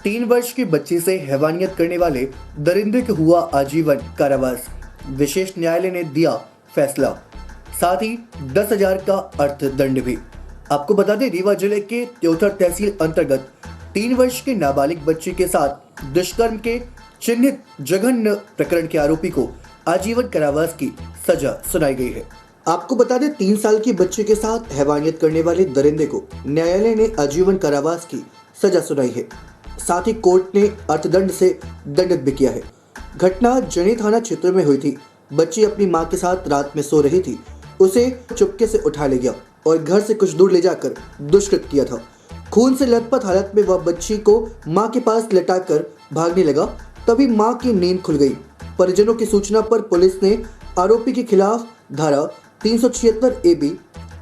3 वर्ष की बच्ची से हैवानियत करने वाले दरिंदे को हुआ आजीवन कारावास। विशेष न्यायालय ने दिया फैसला, साथ ही 10,000 का अर्थदंड भी। आपको बता दें, रीवा जिले के त्योथर तहसील अंतर्गत 3 वर्ष के नाबालिग बच्ची के साथ दुष्कर्म के चिन्हित जघन्य प्रकरण के आरोपी को आजीवन कारावास की सजा सुनाई गई है। आपको बता दें, 3 साल की बच्ची के साथ हैवानियत करने वाले दरिंदे को न्यायालय ने आजीवन कारावास की सजा सुनाई है। साथ ही कोर्ट ने अर्थदंड से दंडित भी किया है। घटना जनी थाना क्षेत्र में हुई थी। बच्ची अपनी मां के साथ रात में सो रही थी। उसे चुपके से उठा ले गया और घर से कुछ दूर ले जाकर दुष्कृत्य किया था। खून से लथपथ हालत में वह बच्ची को मां के पास लटाकर भागने लगा। तभी मां की नींद खुल गई। परिजनों की सूचना पर पुलिस ने आरोपी के खिलाफ धारा 376 AB,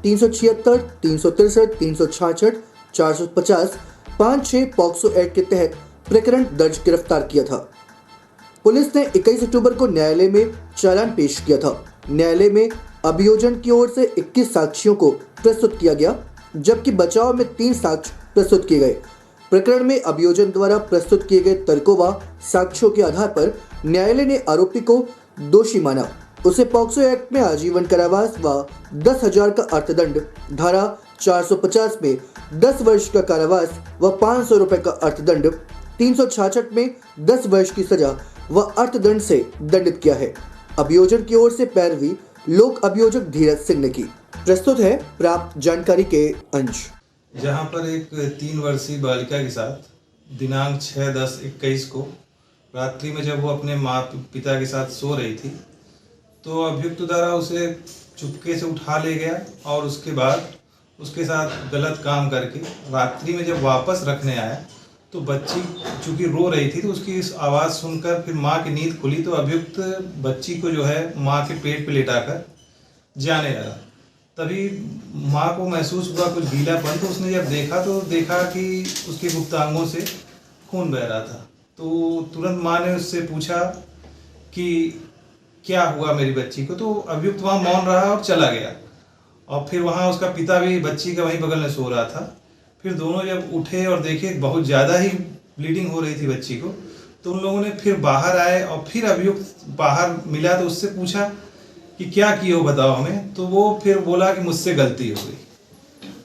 376, 363, 366, 450, 5-6 पॉक्सो एक्ट के तहत प्रकरण दर्ज गिरफ्तार किया था। पुलिस ने 21 अक्टूबर को न्यायालय में चालान पेश किया था। न्यायालय में अभियोजन की ओर से 21 साक्ष्यों को प्रस्तुत किया गया, जबकि बचाव में 3 साक्ष्य प्रस्तुत किए गए। प्रकरण में अभियोजन द्वारा प्रस्तुत किए गए तर्कों व साक्ष्यों के आधार पर न्यायालय ने आरोपी को दोषी माना। उसे पॉक्सो एक्ट में आजीवन कारावास व 10,000 का अर्थदंड, धारा 450 में 10 वर्ष का कारावास व 500 रुपए का अर्थदंड, 366 में 10 वर्ष की सजा व अर्थदंड से दंडित किया है। अभियोजन की ओर से पैरवी लोक अभियोजक धीरज सिंह ने की। प्रस्तुत है प्राप्त जानकारी के अंश। जहां पर एक 3 वर्षीय बालिका के साथ दिनांक 6/10/21 को रात्रि में जब वो अपने माँ पिता के साथ सो रही थी, तो अभियुक्त द्वारा उसे चुपके से उठा ले गया और उसके बाद उसके साथ गलत काम करके रात्रि में जब वापस रखने आया तो बच्ची चूँकि रो रही थी, तो उसकी इस आवाज़ सुनकर फिर माँ की नींद खुली तो अभियुक्त बच्ची को जो है माँ के पेट पे लेटाकर जाने लगा। तभी माँ को महसूस हुआ कुछ गीलापन, तो उसने जब देखा कि उसके गुप्तांगों से खून बह रहा था। तो तुरंत माँ ने उससे पूछा कि क्या हुआ मेरी बच्ची को, तो अभियुक्त वहाँ मौन रहा और चला गया। और फिर वहाँ उसका पिता भी बच्ची का वहीं बगल में सो रहा था। फिर दोनों जब उठे और देखे बहुत ज़्यादा ही ब्लीडिंग हो रही थी बच्ची को, तो उन लोगों ने फिर बाहर आए और फिर अभियुक्त बाहर मिला तो उससे पूछा कि क्या किए हो बताओ हमें। तो वो फिर बोला कि मुझसे गलती हो गई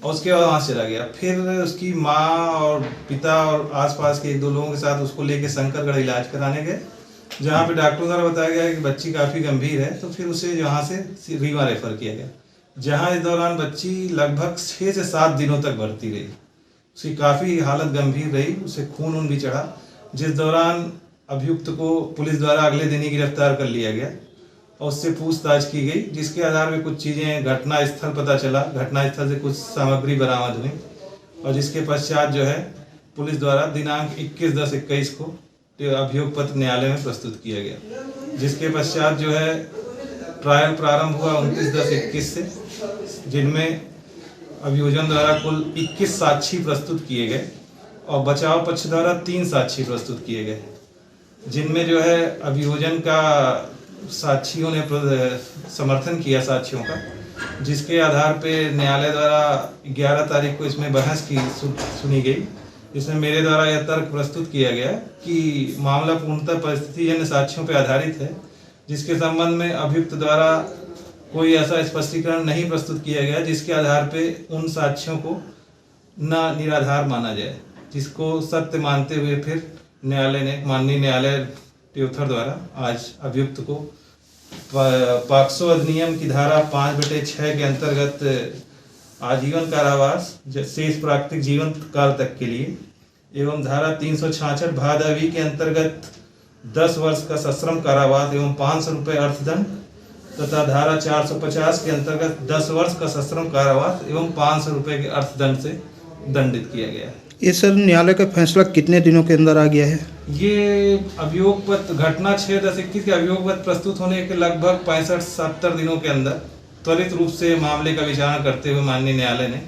और उसके बाद वहाँ चला गया। फिर उसकी माँ और पिता और आसपास के 1-2 लोगों के साथ उसको लेके शंकरगढ़ इलाज कराने गए, जहाँ पे डॉक्टरों द्वारा बताया गया कि बच्ची काफ़ी गंभीर है। तो फिर उसे यहाँ से रीवा रेफर किया गया, जहाँ इस दौरान बच्ची लगभग 6 से 7 दिनों तक भर्ती रही। उसकी काफ़ी हालत गंभीर रही, उसे खून भी चढ़ा, जिस दौरान अभियुक्त को पुलिस द्वारा अगले दिन ही गिरफ्तार कर लिया गया और उससे पूछताछ की गई, जिसके आधार पर कुछ चीज़ें घटनास्थल पता चला। घटनास्थल से कुछ सामग्री बरामद हुई और जिसके पश्चात जो है पुलिस द्वारा दिनांक 21/10/21 को अभियोग पत्र न्यायालय में प्रस्तुत किया गया, जिसके पश्चात जो है ट्रायल प्रारंभ हुआ 29/10/21 से, जिनमें अभियोजन द्वारा कुल 21 साक्षी प्रस्तुत किए गए और बचाव पक्ष द्वारा 3 साक्षी प्रस्तुत किए गए, जिनमें जो है अभियोजन का साक्षियों ने समर्थन किया साक्षियों का, जिसके आधार पे न्यायालय द्वारा 11 तारीख को इसमें बहस की सुनी गई। इसमें मेरे द्वारा यह तर्क प्रस्तुत किया गया कि मामला पूर्णतः परिस्थितिजन्य साक्ष्यों पर आधारित है, जिसके संबंध में अभियुक्त द्वारा कोई ऐसा स्पष्टीकरण नहीं प्रस्तुत किया गया जिसके आधार पे उन साक्ष्यों को न निराधार माना जाए, जिसको सत्य मानते हुए फिर न्यायालय ने, माननीय न्यायालय त्योथर द्वारा आज अभियुक्त को पॉक्सो अधिनियम की धारा 5/6 के अंतर्गत आजीवन कारावास शेष प्राकृतिक जीवन काल तक के लिए एवं धारा 366 भादवी के अंतर्गत 10 वर्ष का सश्रम कारावास एवं 500 रुपये अर्थदंड तथा धारा 450 के अंतर्गत 10 वर्ष का सश्रम कारावास एवं 500 रुपये के अर्थदंड से दंडित किया गया है। ये सर न्यायालय का फैसला कितने दिनों के अंदर आ गया है? ये अभियोग पत्र घटना 6/10/21 के अभियोग पत्र प्रस्तुत होने के लगभग 65-70 दिनों के अंदर त्वरित रूप से मामले का विचारणा करते हुए माननीय न्यायालय ने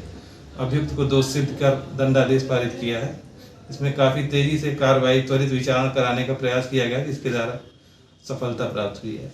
अभियुक्त को दोषी सिद्ध कर दंडादेश पारित किया है। इसमें काफ़ी तेजी से कार्रवाई त्वरित विचारणा कराने का प्रयास किया गया, जिसके द्वारा सफलता प्राप्त हुई है।